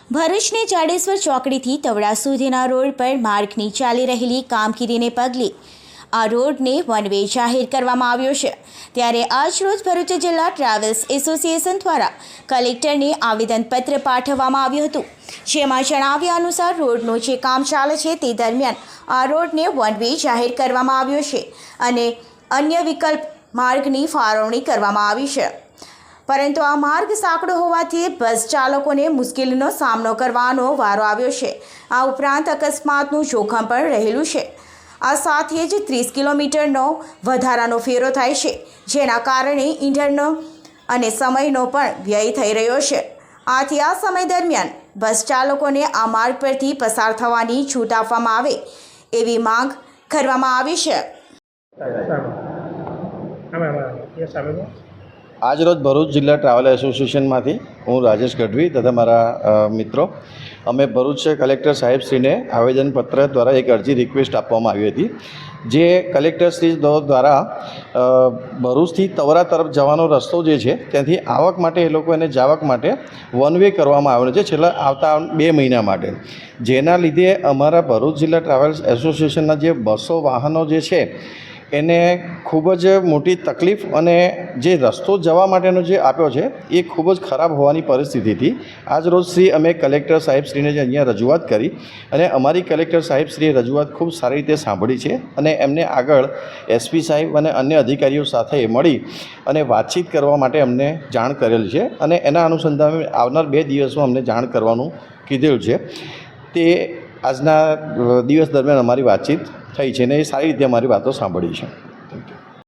ભરૂચની જાડેશ્વર ચોકડીથી તવડા સુધીના રોડ પર માર્ગની ચાલી રહેલી કામગીરીને પગલે આ રોડને વન વે જાહેર કરવામાં આવ્યો છે। ત્યારે આજરોજ ભરૂચ જિલ્લા ટ્રાવેલ્સ એસોસિએશન દ્વારા કલેક્ટરને આવેદનપત્ર પાઠવવામાં આવ્યું હતું, જેમાં જણાવ્યા અનુસાર રોડનું જે કામ ચાલે છે તે દરમિયાન આ રોડને વન વે જાહેર કરવામાં આવ્યો છે અને અન્ય વિકલ્પ માર્ગની ફાળવણી કરવામાં આવી છે, પરંતુ આ માર્ગ સાંકડો હોવાથી બસ ચાલકોને મુશ્કેલીનો સામનો કરવાનો વારો આવ્યો છે। આ ઉપરાંત અકસ્માતનું જોખમ પણ રહેલું છે। આ સાથે જ 30 કિલોમીટરનો વધારાનો ફેરો થાય છે, જેના કારણે ઈંધણનો અને સમયનો પણ વ્યય થઈ રહ્યો છે। આથી આ સમય દરમિયાન બસ ચાલકોને આ માર્ગ પરથી પસાર થવાની છૂટ આપવામાં આવે એવી માંગ કરવામાં આવી છે। આજરોજ ભરૂચ જિલ્લા ટ્રાવેલ એસોસિએશનમાંથી હું રાજેશ ગઢવી તથા મારા મિત્રો અમે ભરૂચ કલેક્ટર સાહેબશ્રીને આવેદનપત્ર દ્વારા એક અરજી રિક્વેસ્ટ આપવામાં આવી હતી, જે કલેક્ટરશ્રી દ્વારા ભરૂચથી તવરા તરફ જવાનો રસ્તો જે છે ત્યાંથી આવક માટે એ લોકો એને જાવક માટે વન વે કરવામાં આવેલો છે છેલ્લા આવતા 2 મહિના માટે, જેના લીધે અમારા ભરૂચ જિલ્લા ટ્રાવેલ્સ એસોસિએશનના જે બસો વાહનો જે છે એને ખૂબ જ મોટી તકલીફ અને જે રસ્તો જવા માટેનો જે આપ્યો છે એ ખૂબ જ ખરાબ હોવાની પરિસ્થિતિથી આજ રોજ અમે કલેક્ટર સાહેબશ્રીને જે અહીંયા રજૂઆત કરી અને અમારી કલેક્ટર સાહેબશ્રીએ રજૂઆત ખૂબ સારી રીતે સાંભળી છે અને એમને આગળ એસપી સાહેબ અને અન્ય અધિકારીઓ સાથે મળી અને વાતચીત કરવા માટે અમને જાણ કરેલ છે અને એના અનુસંધાને આવનાર 2 દિવસમાં અમને જાણ કરવાનું કીધેલું છે। તે આજના દિવસ દરમિયાન અમારી વાતચીત થઈ છે ને એ સારી રીતે અમારી વાતો સાંભળી છે।